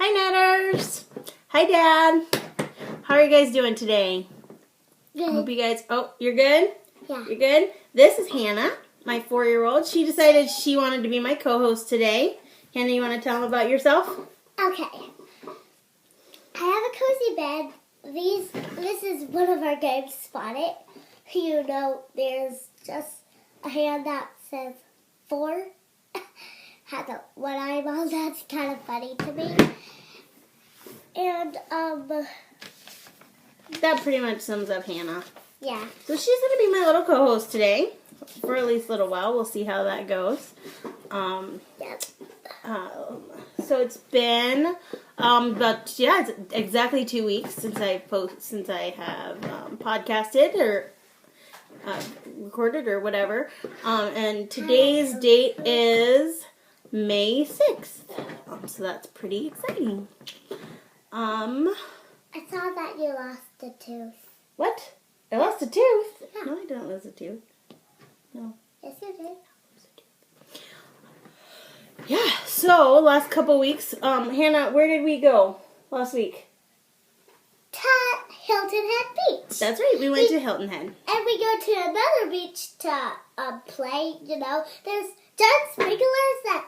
Hi, Netters. Hi, Dad. How are you guys doing today? Good. I hope you guys... Oh, you're good? Yeah. You're good? This is Hannah, my 4-year-old. She decided she wanted to be my co-host today. Hannah, you want to tell them about yourself? Okay. I have a cozy bed. This is one of our games, Spot It. You know, there's just a hand that says 4. Has a one eyeball. That's kind of funny to me. And, That pretty much sums up Hannah. yeah. So she's going to be my little co-host today for at least a little while. We'll see how that goes. Yep. So it's been it's exactly 2 weeks since I have podcasted or recorded or whatever. And today's date is May 6th. So that's pretty exciting. I saw that you lost a tooth. What? I lost a tooth? Yeah. No, I didn't lose a tooth. No. Yes, you did. Yeah, so last couple weeks, Hannah, where did we go last week? To Hilton Head Beach. That's right, we went to Hilton Head. And we go to another beach to play, you know. There's giant sprinklers that...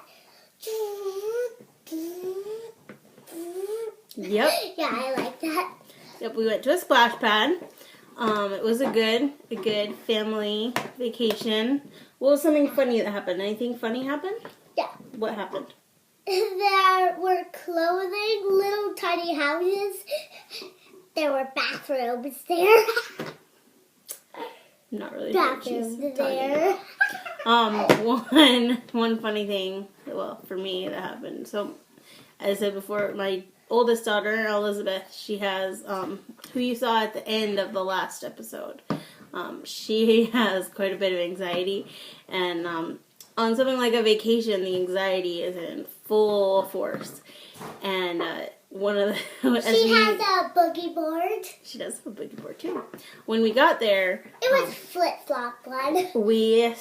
Yep. Yeah, I like that. Yep, we went to a splash pad. It was a good family vacation. What was something funny that happened? Anything funny happened? Yeah. What happened? There were clothing, little tiny houses. There were bathrooms there. Not really sure what she's Bathrooms talking there. about. One funny thing, well, for me that happened. So, as I said before, my oldest daughter, Elizabeth, she has, who you saw at the end of the last episode. She has quite a bit of anxiety, and on something like a vacation, the anxiety is in full force. And one of the... She has a boogie board. She does have a boogie board, too. When we got there... It was flip-flop one. We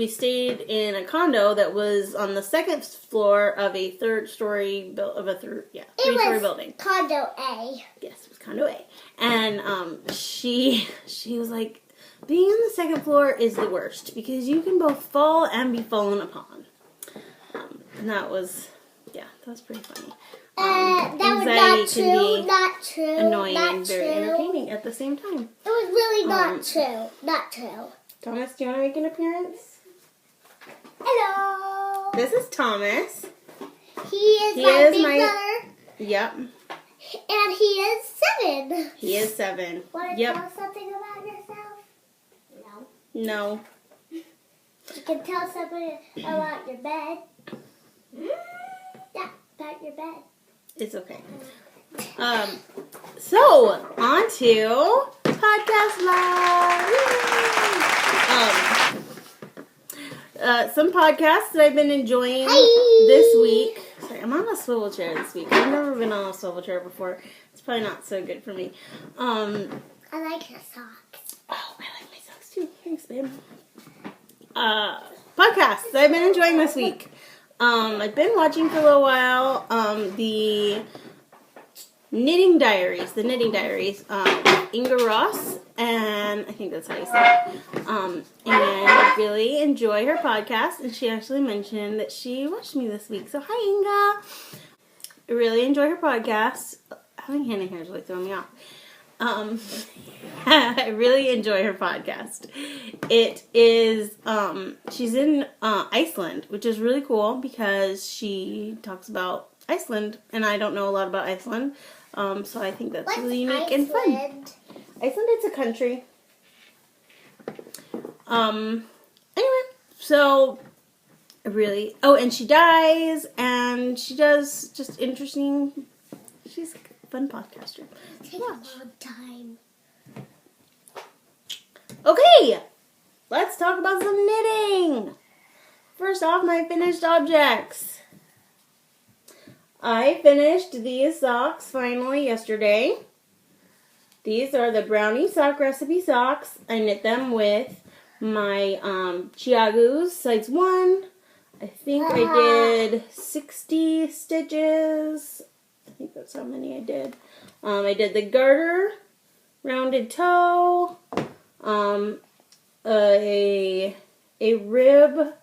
stayed in a condo that was on the second floor of a three-story building. Condo A. Yes, it was condo A. And she was like, being on the second floor is the worst because you can both fall and be fallen upon. And that was pretty funny. That was not true. Annoying not and very true. entertaining at the same time. It was really not true. Not true. Thomas, do you want to make an appearance? Hello. This is Thomas. He is my big brother. Yep. And he is 7. He is 7. Want to tell something about yourself? No. No. You can tell somebody about your bed. Yeah, about your bed. It's okay. So, on to Podcast Live. Some podcasts that I've been enjoying this week. Sorry, I'm on a swivel chair this week. I've never been on a swivel chair before. It's probably not so good for me. I like your socks. Oh, I like my socks too. Thanks, babe. Podcasts that I've been enjoying this week. I've been watching for a little while, the Knitting Diaries, Inga Ross, and I think that's how you say it. And I really enjoy her podcast, and she actually mentioned that she watched me this week, so hi Inga! I really enjoy her podcast. Having Hannah here is really throwing me off. I really enjoy her podcast. It is, she's in Iceland, which is really cool because she talks about Iceland, and I don't know a lot about Iceland, so I think that's really unique and fun. Iceland is a country. Anyway, so and she dies, and she does just interesting, she's a fun podcaster. Take a long time. Okay, let's talk about some knitting. First off, my finished objects. I finished these socks finally yesterday. These are the Brownie Sock Recipe socks. I knit them with my Chiagoos size 1. I think I did 60 stitches. I think that's how many I did. I did the garter, rounded toe, a rib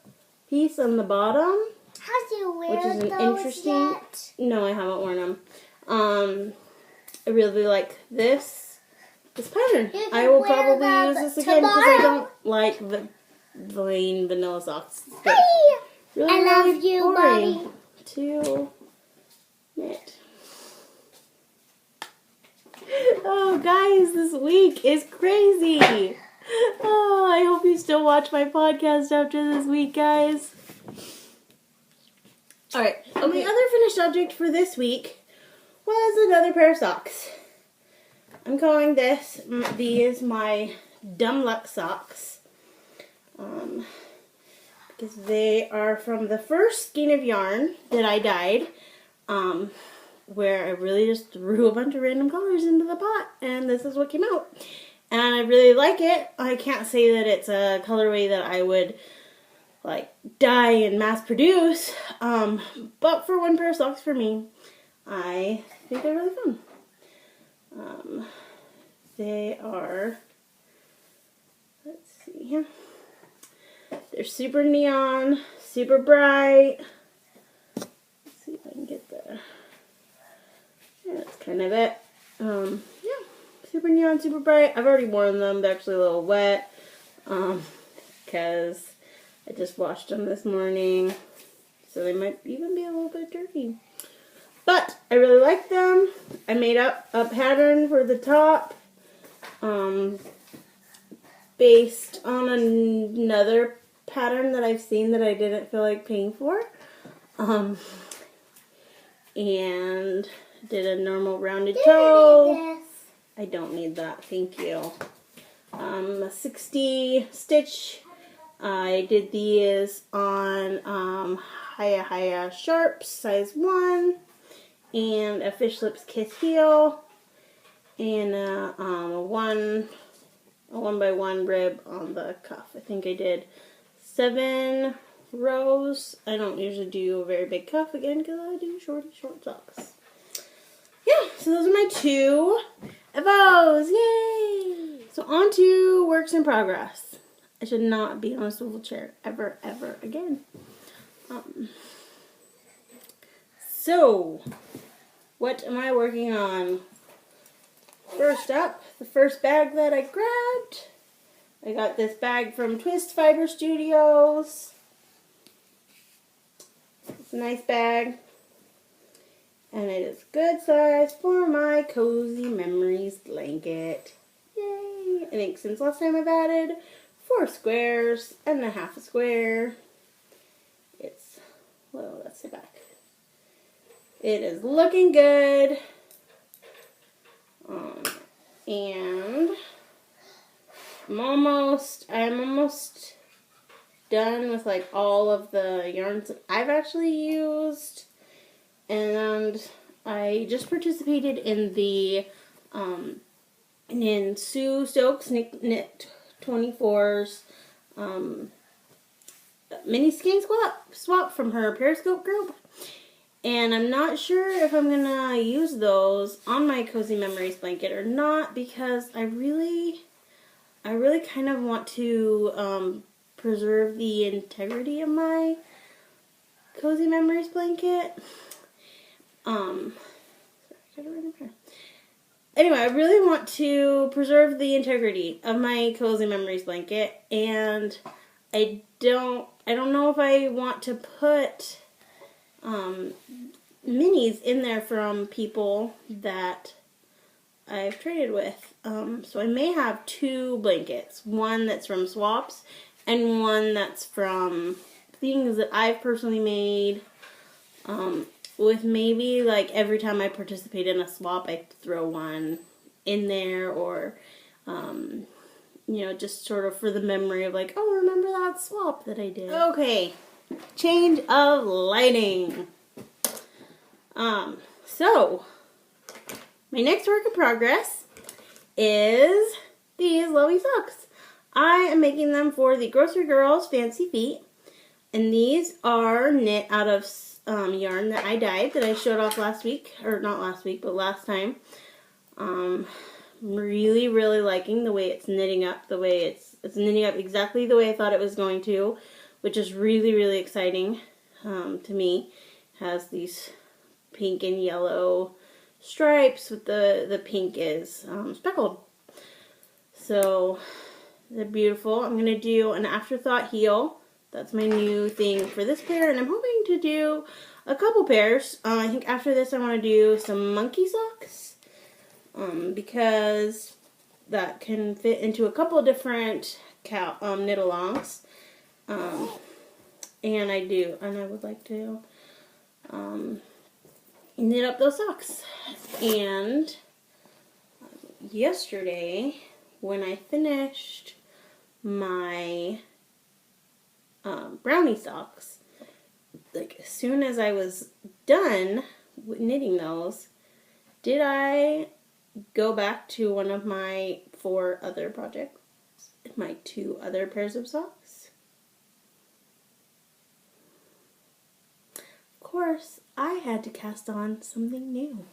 piece on the bottom. Have you wear which is an those interesting. yet? No, I haven't worn them. I really like this pattern. You I can will wear probably them use this again because I tomorrow. don't like the plain vanilla socks. They're Hi! really, I love really you, boring Mommy. to knit. Oh, guys, this week is crazy. Oh, I hope you still watch my podcast after this week, guys. Alright, my other finished object for this week was another pair of socks. I'm calling these my Dumb Luck socks. Because they are from the first skein of yarn that I dyed. Where I really just threw a bunch of random colors into the pot, and this is what came out. And I really like it. I can't say that it's a colorway that I would like dye and mass produce, but for one pair of socks for me, I think they're really fun. They are, let's see here, they're super neon, super bright. Let's see if I can get the, yeah, that's kind of it. Yeah, super neon, super bright. I've already worn them. They're actually a little wet, because I just washed them this morning, so they might even be a little bit dirty. But I really like them. I made up a pattern for the top, based on another pattern that I've seen that I didn't feel like paying for. And did a normal rounded toe. I don't need that, thank you. A 60 stitch. I did these on Hiya Sharps, size 1, and a Fish Lips Kiss heel, and a 1x1 rib on the cuff. I think I did 7 rows. I don't usually do a very big cuff again because I do short socks. Yeah, so those are my 2 of those. Yay! So on to works in progress. I should not be on a swivel chair ever again. So, what am I working on? First up, the first bag that I grabbed. I got this bag from Twist Fiber Studios. It's a nice bag. And it is good size for my Cozy Memories blanket. Yay! I think since last time I've added 4 squares and a half a square. It's, well, that's the back. It is looking good. And I'm almost done with like all of the yarns that I've actually used. And I just participated in the in Sue Stokes Knit 24's mini skein swap from her Periscope group. And I'm not sure if I'm gonna use those on my Cozy Memories blanket or not, because I really kind of want to preserve the integrity of my Cozy Memories blanket. Anyway, I really want to preserve the integrity of my Cozy Memories blanket, and I don't know if I want to put minis in there from people that I've traded with. So I may have 2 blankets. One that's from swaps and one that's from things that I've personally made. With maybe like every time I participate in a swap, I throw one in there, or you know, just sort of for the memory of like, oh, remember that swap that I did. Okay, change of lighting. So my next work in progress is these lovely socks. I am making them for the Grocery Girls Fancy Feet, and these are knit out of yarn that I dyed that I showed off last week, or not last week, but last time. Really, really liking the way it's knitting up, the way it's knitting up exactly the way I thought it was going to, which is really, really exciting to me. Has these pink and yellow stripes with the pink is speckled. So they're beautiful. I'm going to do an afterthought heel. That's my new thing for this pair, and I'm hoping to do a couple pairs. I think after this I want to do some monkey socks because that can fit into a couple different knit-alongs. And I would like to knit up those socks. And yesterday, when I finished my brownie socks, like as soon as I was done with knitting those, did I go back to one of my 4 other projects, my 2 other pairs of socks? Of course, I had to cast on something new.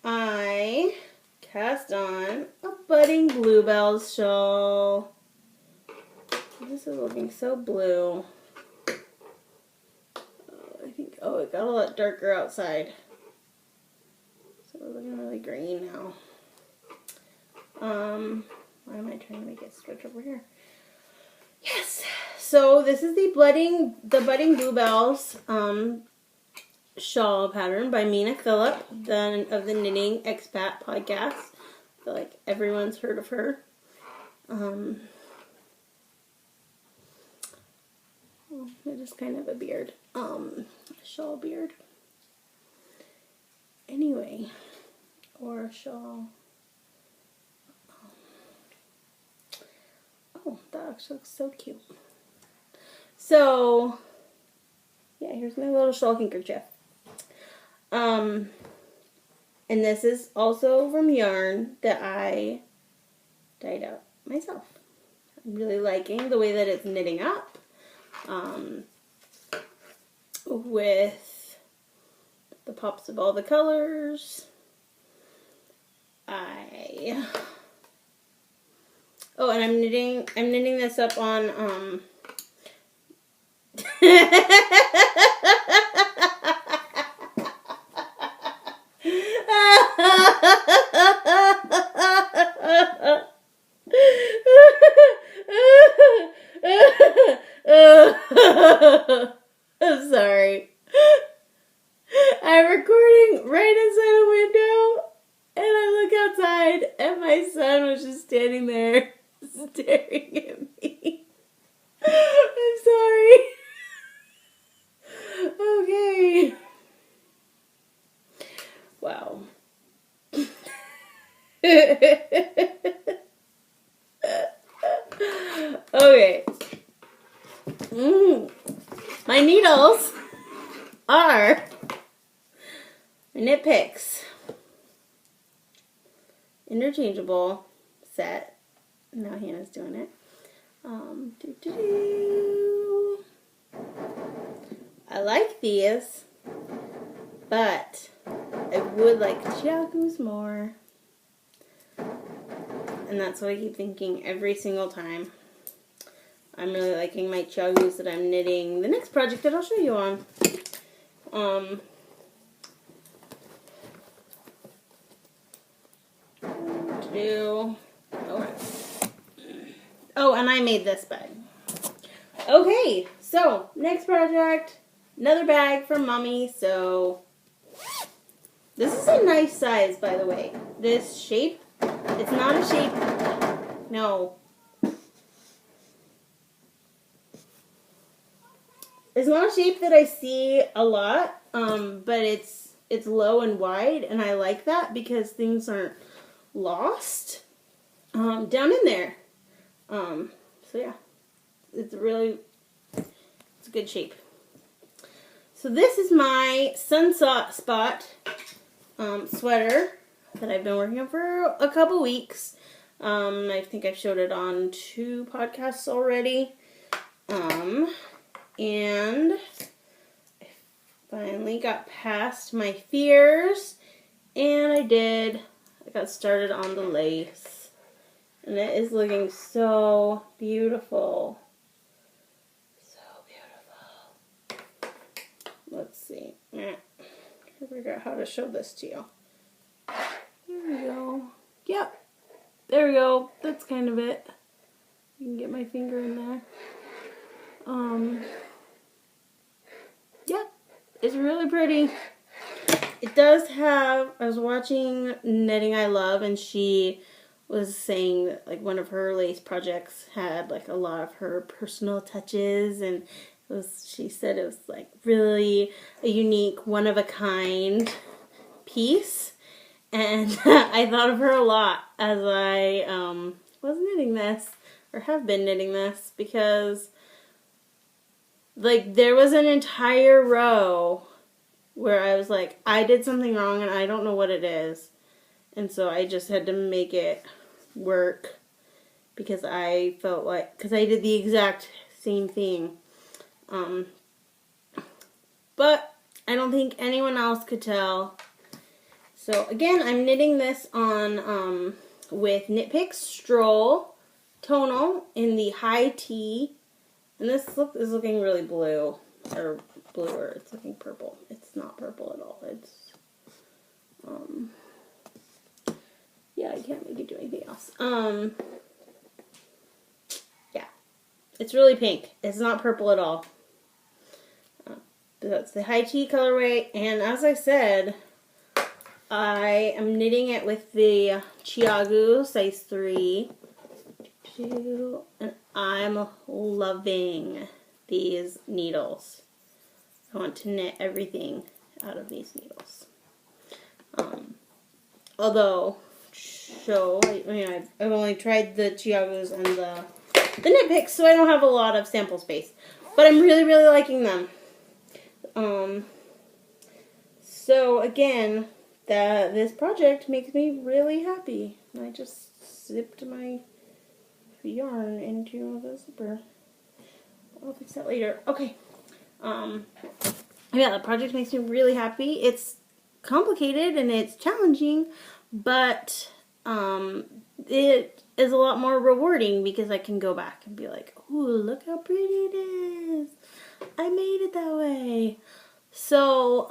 I cast on a Budding Bluebells shawl. This is looking so blue. It got a lot darker outside. So we're looking really green now. Why am I trying to make it stretch over here? Yes! So this is the Budding Bluebells shawl pattern by Mina Phillip, of the Knitting Expat podcast. I feel like everyone's heard of her. It is kind of a beard. Shawl beard. Anyway, or a shawl. Oh, that actually looks so cute. So, yeah, here's my little shawl handkerchief. And this is also from yarn that I dyed up myself. I'm really liking the way that it's knitting up. With the pops of all the colors. And I'm knitting this up on I'm sorry. I'm recording right inside a window, and I look outside, and my son was just standing there staring at me. I'm sorry. Okay. Wow. Okay. My needles are my Knit Picks interchangeable set. Now Hannah's doing it. I like these, but I would like Chiaku's more. And that's what I keep thinking every single time. I'm really liking my Chiaku's that I'm knitting the next project that I'll show you on. Oh, and I made this bag. Okay, so next project, another bag from Mommy. So this is a nice size, by the way. This shape, it's not a shape. No. It's not a shape that I see a lot, but it's low and wide, and I like that because things aren't lost down in there. So yeah, it's a good shape. So this is my Sunspot sweater that I've been working on for a couple weeks. I think I've showed it on 2 podcasts already. And I finally got past my fears, and I got started on the lace. And it is looking so beautiful. So beautiful. Let's see. Trying to figure out how to show this to you. There we go. Yep. There we go. That's kind of it. You can get my finger in there. Yeah, it's really pretty. It does have, I was watching Knitting I Love, and she was saying that like one of her lace projects had like a lot of her personal touches, and she said it was like really a unique, one of a kind piece. And I thought of her a lot as I was knitting this, or have been knitting this, because like there was an entire row where I was like, I did something wrong and I don't know what it is. And so I just had to make it work, because I felt like, because I did the exact same thing. But I don't think anyone else could tell. So again, I'm knitting this on with Knit Picks Stroll Tonal in the high tea, and this is looking really blue, or bluer. It's looking purple. It's not purple at all. It's yeah, I can't make it do anything else. Yeah, it's really pink. It's not purple at all. That's the high tea colorway, and as I said, I am knitting it with the Chiagu size 3, and I'm loving these needles. I want to knit everything out of these needles. Although, I've only tried the Chiagus and the Knit Picks, so I don't have a lot of sample space. But I'm really, really liking them. So again, this project makes me really happy. I just zipped my yarn into the zipper. I'll fix that later. Okay. Yeah, the project makes me really happy. It's complicated and it's challenging, but it is a lot more rewarding because I can go back and be like, ooh, look how pretty it is. I made it that way. So,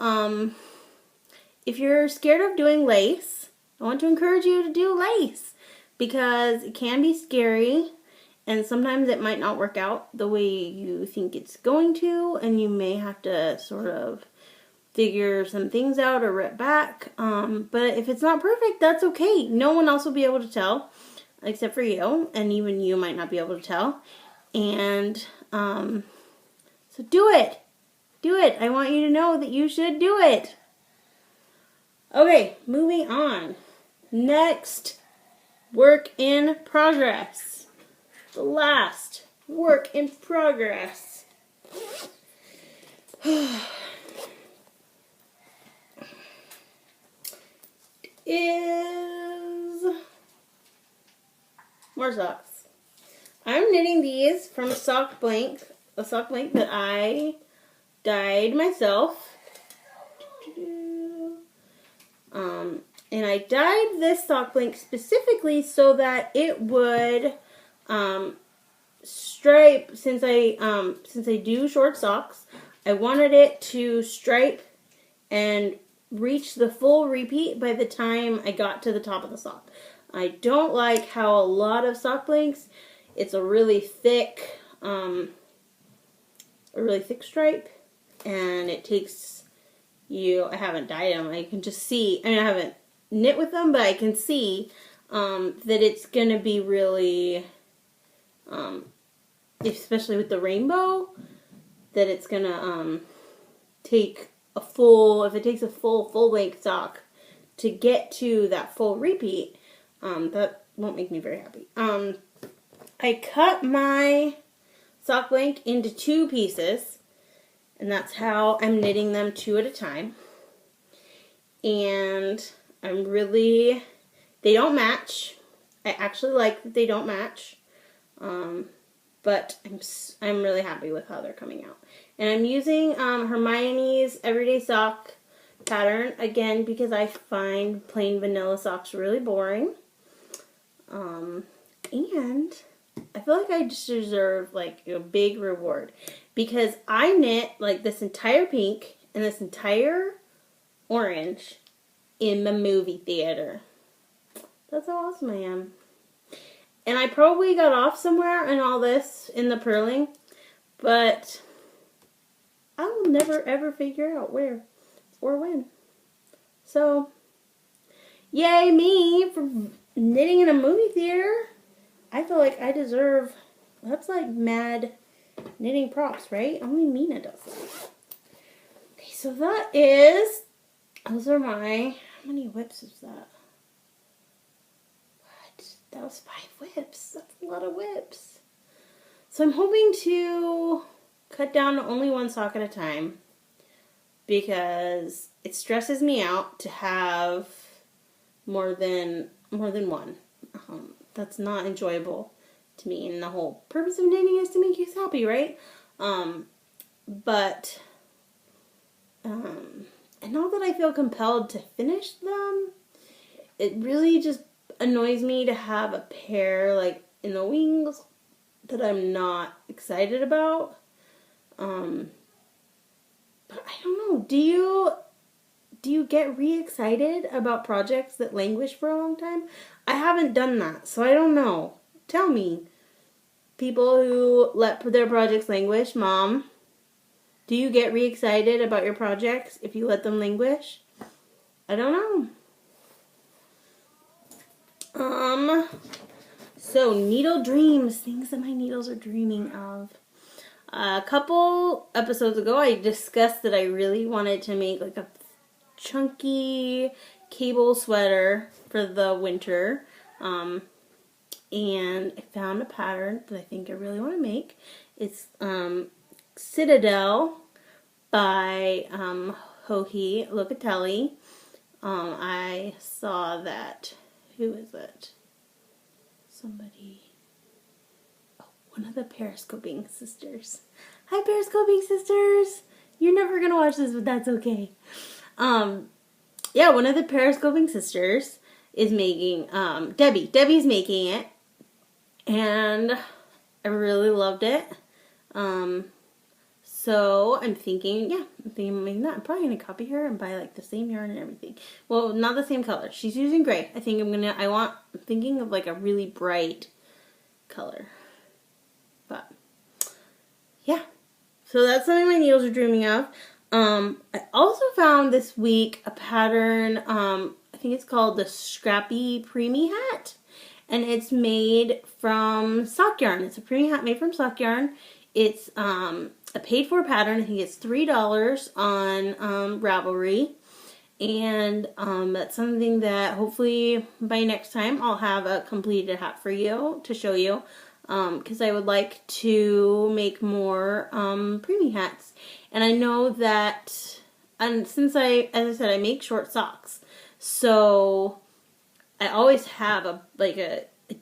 if you're scared of doing lace, I want to encourage you to do lace, because it can be scary and sometimes it might not work out the way you think it's going to, and you may have to sort of figure some things out or rip back. But if it's not perfect, that's okay. No one else will be able to tell except for you, and even you might not be able to tell. And so do it. Do it. I want you to know that you should do it. Okay, moving on. Next, work in progress. The last work in progress is more socks. I'm knitting these from a sock blank that I dyed myself. And I dyed this sock blank specifically so that it would stripe. Since I do short socks, I wanted it to stripe and reach the full repeat by the time I got to the top of the sock. I don't like how a lot of sock blanks, it's a really thick stripe, and it takes you, I haven't dyed them, I can just see, I haven't knit with them, but I can see that it's going to be really, especially with the rainbow, that it's going to take a full, if it takes a full length sock to get to that full repeat, that won't make me very happy. I cut my sock blank into 2 pieces, and that's how I'm knitting them 2 at a time. And they don't match. I actually like that they don't match. But I'm really happy with how they're coming out. And I'm using Hermione's Everyday Sock pattern, again, because I find plain vanilla socks really boring. And I feel like I just deserve, like, a big reward. Because I knit, like, this entire pink and this entire orange in the movie theater. That's how awesome I am. And I probably got off somewhere in all this, in the purling, but I will never ever figure out where or when. So, yay me for knitting in a movie theater. I feel like I deserve, that's like mad knitting props, right? Only Mina does that. Okay, so that is, those are my, how many whips is that? That was 5 whips. That's a lot of whips. So I'm hoping to cut down to only one sock at a time because it stresses me out to have more than one. That's not enjoyable to me, and the whole purpose of knitting is to make you happy, right? And now that I feel compelled to finish them, it really just annoys me to have a pair like in the wings that I'm not excited about. But I don't know. Do you get re-excited about projects that languish for a long time? I haven't done that, so I don't know. Tell me. People who let their projects languish, Mom, do you get re-excited about your projects if you let them languish? I don't know. So needle dreams, things that my needles are dreaming of. A couple episodes ago, I discussed that I really wanted to make like a chunky cable sweater for the winter. And I found a pattern that I think I really want to make. It's Citadel by Joji Locatelli. I saw that. Who is it? Somebody. Oh, one of the Periscoping sisters. Hi, Periscoping sisters! You're never gonna watch this, but that's okay. Yeah, one of the Periscoping sisters is making, Debbie. Debbie's making it. And I really loved it. So I'm thinking of making that. I'm probably going to copy her and buy like the same yarn and everything. Well, not the same color. She's using gray. I think I'm thinking of like a really bright color. But yeah. So that's something my needles are dreaming of. I also found this week a pattern, I think it's called the Scrappy Preemie Hat. And it's made from sock yarn. It's a preemie hat made from sock yarn. It's a paid-for pattern. I think it's $3 on Ravelry. And that's something that hopefully by next time I'll have a completed hat for you to show you. Because I would like to make more preemie hats. And I know that, and since as I said, I make short socks. So I always have a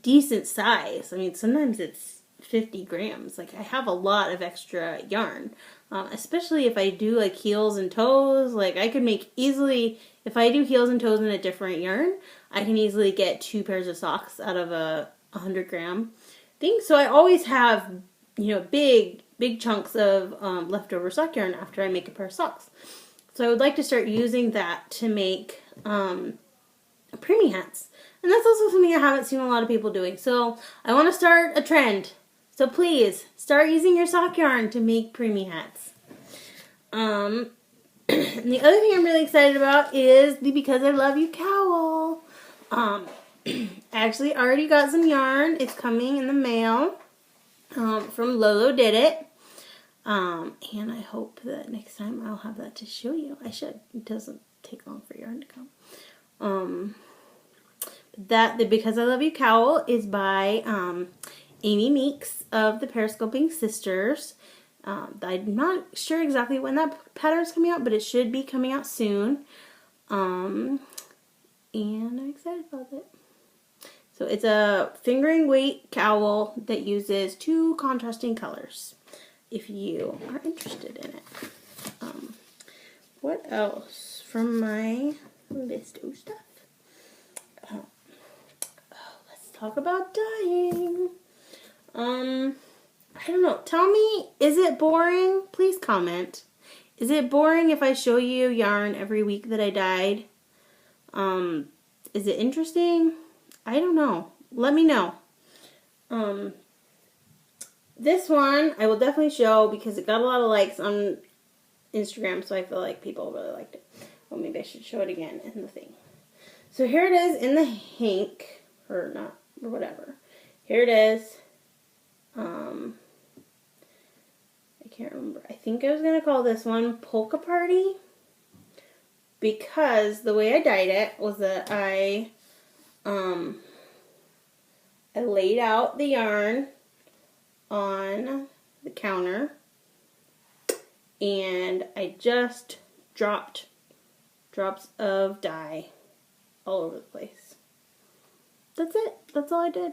decent size. I mean, sometimes it's 50 grams. Like, I have a lot of extra yarn. Especially if I do, like, heels and toes. Like, I could make easily, if I do heels and toes in a different yarn, I can easily get 2 pairs of socks out of a 100-gram thing. So I always have, big chunks of leftover sock yarn after I make a pair of socks. So I would like to start using that to make preemie hats. And that's also something I haven't seen a lot of people doing. So I want to start a trend. So please, start using your sock yarn to make preemie hats. And the other thing I'm really excited about is the Because I Love You cowl. I actually already got some yarn. It's coming in the mail from Lolo Did It. And I hope that next time I'll have that to show you. I should. It doesn't take long for yarn to come. The Because I Love You cowl is by Amy Meeks of the Periscoping Sisters. I'm not sure exactly when that pattern is coming out, but it should be coming out soon. And I'm excited about it. So it's a fingering weight cowl that uses 2 contrasting colors, if you are interested in it. What else from my list of stuff? Let's talk about dyeing. I don't know. Tell me, is it boring? Please comment. Is it boring if I show you yarn every week that I dyed? Is it interesting? I don't know. Let me know. This one I will definitely show because it got a lot of likes on Instagram, so I feel like people really liked it. Well, maybe I should show it again in the thing. So here it is in the hank, or not, or whatever. Here it is. I can't remember. I think I was going to call this one Polka Party because the way I dyed it was that I laid out the yarn on the counter and I just dropped drops of dye all over the place. That's it. That's all I did.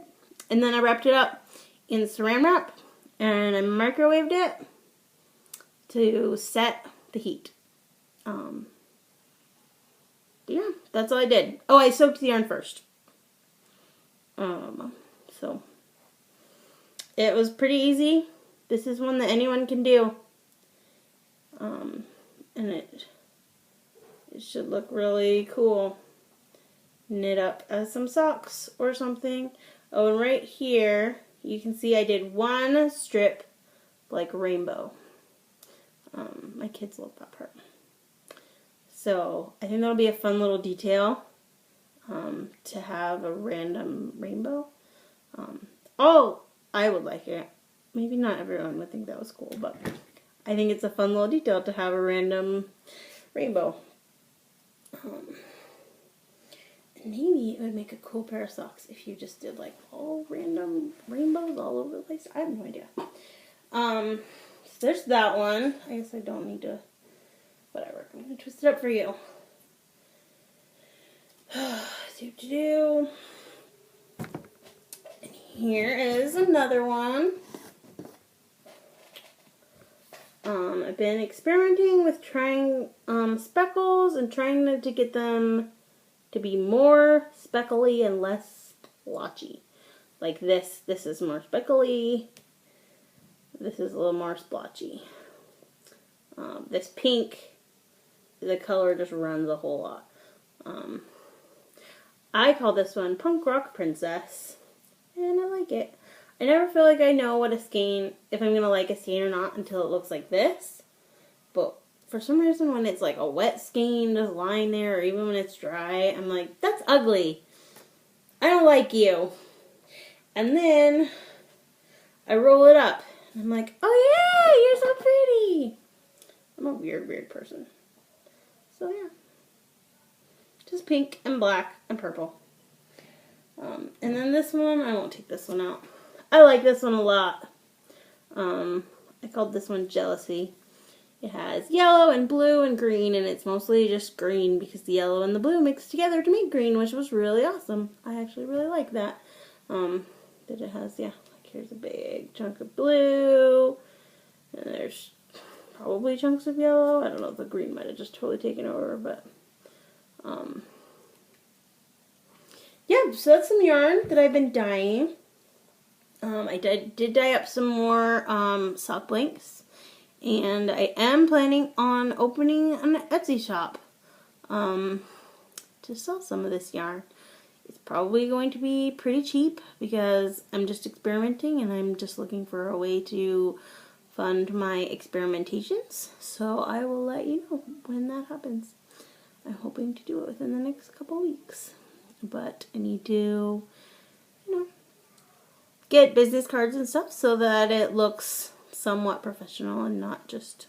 And then I wrapped it up in saran wrap and I microwaved it to set the heat. Yeah, that's all I did. Oh, I soaked the yarn first. So it was pretty easy. This is one that anyone can do. And it should look really cool. Knit up as some socks or something. Oh, and right here, you can see I did one strip like rainbow. My kids love that part. So I think that'll be a fun little detail to have a random rainbow. I would like it. Maybe not everyone would think that was cool, but I think it's a fun little detail to have a random rainbow. Maybe it would make a cool pair of socks if you just did like all random rainbows all over the place. I have no idea. So there's that one. I guess I don't need to, whatever. I'm going to twist it up for you. And here is another one. I've been experimenting with trying speckles and trying to get them to be more speckly and less splotchy. Like this is more speckly. This is a little more splotchy. This pink, the color just runs a whole lot. I call this one Punk Rock Princess, and I like it. I never feel like I know what a skein, if I'm going to like a skein or not, until it looks like this. But for some reason, when it's like a wet skein just lying there, or even when it's dry, I'm like, that's ugly. I don't like you. And then I roll it up, and I'm like, oh yeah, you're so pretty. I'm a weird person. So yeah. Just pink and black and purple. And then this one, I won't take this one out. I like this one a lot. I called this one Jealousy. It has yellow and blue and green, and it's mostly just green because the yellow and the blue mixed together to make green, which was really awesome. I actually really like that. That it has, yeah, like here's a big chunk of blue, and there's probably chunks of yellow. I don't know if the green might have just totally taken over, but yeah, so that's some yarn that I've been dyeing. I did dye up some more sock blanks, and I am planning on opening an Etsy shop to sell some of this yarn. It's probably going to be pretty cheap because I'm just experimenting and I'm just looking for a way to fund my experimentations. So I will let you know when that happens. I'm hoping to do it within the next couple weeks. But I need to, get business cards and stuff so that it looks somewhat professional and not just,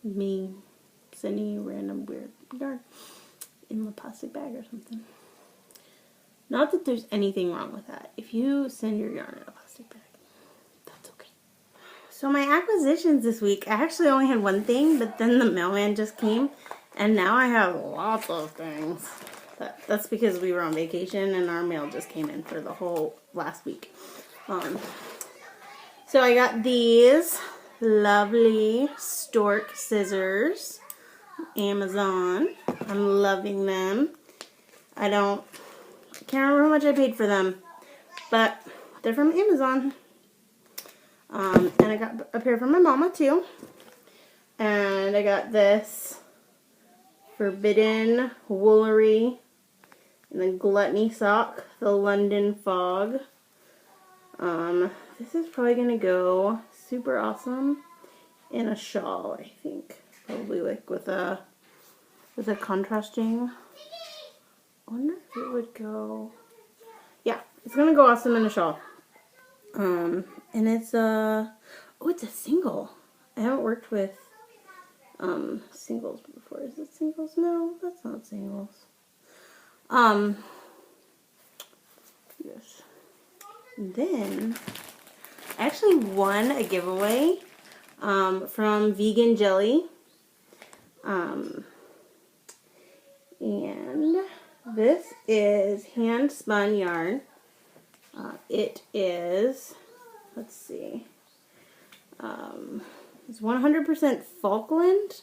me sending you random weird yarn in a plastic bag or something. Not that there's anything wrong with that. If you send your yarn in a plastic bag, that's okay. So my acquisitions this week, I actually only had one thing, but then the mailman just came, and now I have lots of things. But that's because we were on vacation and our mail just came in for the whole last week. So I got these lovely stork scissors. Amazon. I'm loving them. I can't remember how much I paid for them, but they're from Amazon. And I got a pair for my mama too. And I got this Forbidden Woolery and the Gluttony sock, the London Fog. This is probably gonna go super awesome in a shawl, I think. Probably like with a contrasting. I wonder if it would go. Yeah, it's gonna go awesome in a shawl. And it's oh, it's a single. I haven't worked with singles before. Is it singles? No, that's not singles. Yes. Then I actually won a giveaway from Vegan Jelly. And this is hand spun yarn. It is, let's see, it's 100% Falkland.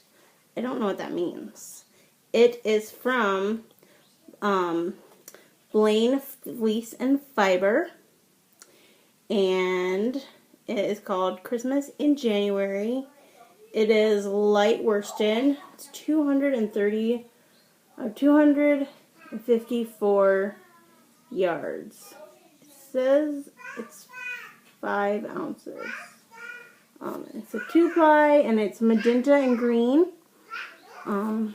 I don't know what that means. It is from Blaine Fleece and Fiber, and it is called Christmas in January. It is light worsted. It's 254 yards. It says it's 5 ounces. It's a 2-ply and it's magenta and green. I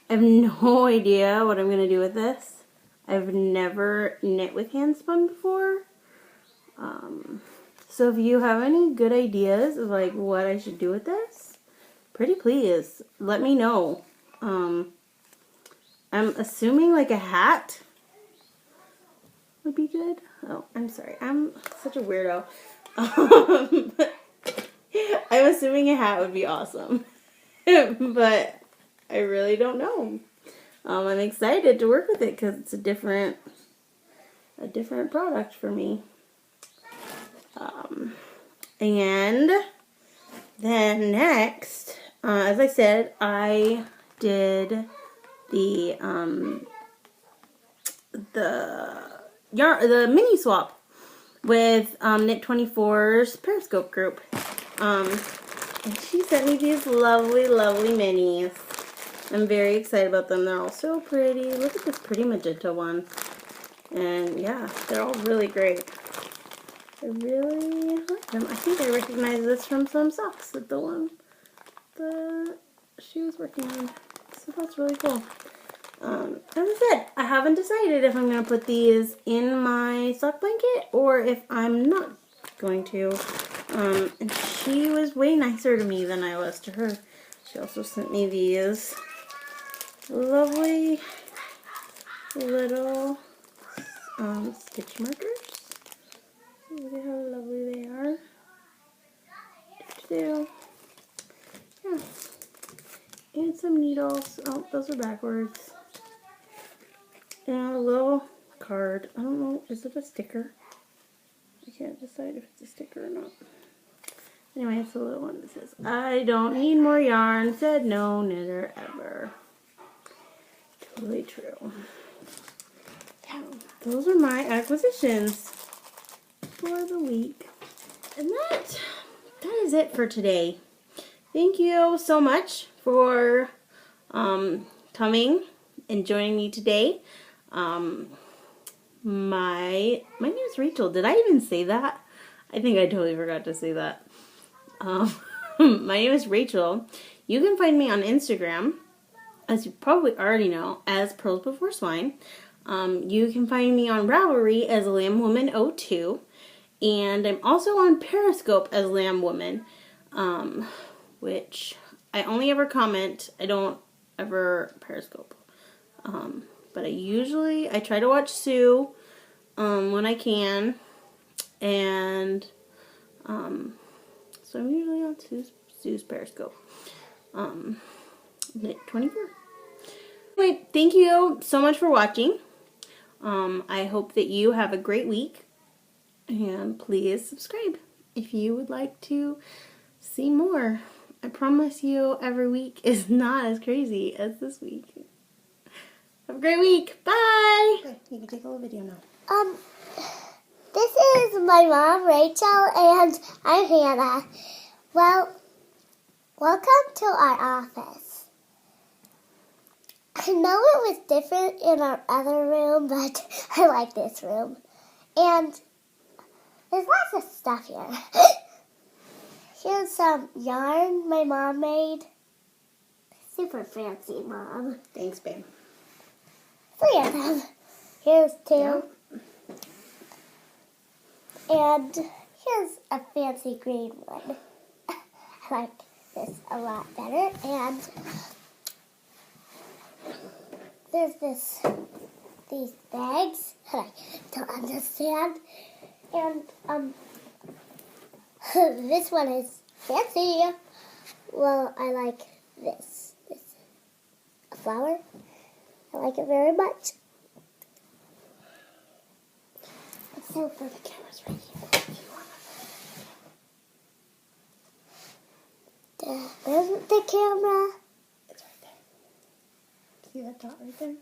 have no idea what I'm going to do with this. I've never knit with hand spun before. So if you have any good ideas of like what I should do with this, pretty please let me know. I'm assuming like a hat would be good. Oh, I'm sorry. I'm such a weirdo. I'm assuming a hat would be awesome. But I really don't know. I'm excited to work with it because it's a different product for me. And then next, as I said, I did the mini swap with Knit24's Periscope group. And she sent me these lovely, lovely minis. I'm very excited about them. They're all so pretty. Look at this pretty magenta one. And yeah, they're all really great. I really like them. I think I recognize this from some socks that she was working on. So that's really cool. As I said, I haven't decided if I'm going to put these in my sock blanket or if I'm not going to. And she was way nicer to me than I was to her. She also sent me these lovely little stitch markers. Look at how lovely they are. Yeah. And some needles. Oh, those are backwards. And a little card. I don't know. Is it a sticker? I can't decide if it's a sticker or not. Anyway, it's a little one that says, "I don't need more yarn. Said no knitter ever." Totally true. Yeah, those are my acquisitions for the week. And that is it for today. Thank you so much for coming and joining me today. My name is Rachel. Did I even say that? I think I totally forgot to say that. My name is Rachel. You can find me on Instagram, as you probably already know, as Purls Before Swine. You can find me on Ravelry as LambWoman02. And I'm also on Periscope as LambWoman, which I only ever comment. I don't ever Periscope. But I try to watch Sue when I can. And so I'm usually on Sue's Periscope. Knit24. Anyway, thank you so much for watching. I hope that you have a great week. And please subscribe if you would like to see more. I promise you every week is not as crazy as this week. Have a great week. Bye. Okay, you can take a little video now. This is my mom, Rachel, and I'm Hannah. Well, welcome to our office. I know it was different in our other room, but I like this room. And there's lots of stuff here. Here's some yarn my mom made. Super fancy, Mom. Thanks, babe. 3 of them. Here's 2. Yeah. And here's a fancy green one. I like this a lot better. And there's these bags that I don't understand. And this one is fancy. Well, I like this. This a flower. I like it very much. So for the camera's right here. There's the camera. It's right there. See that dot right there?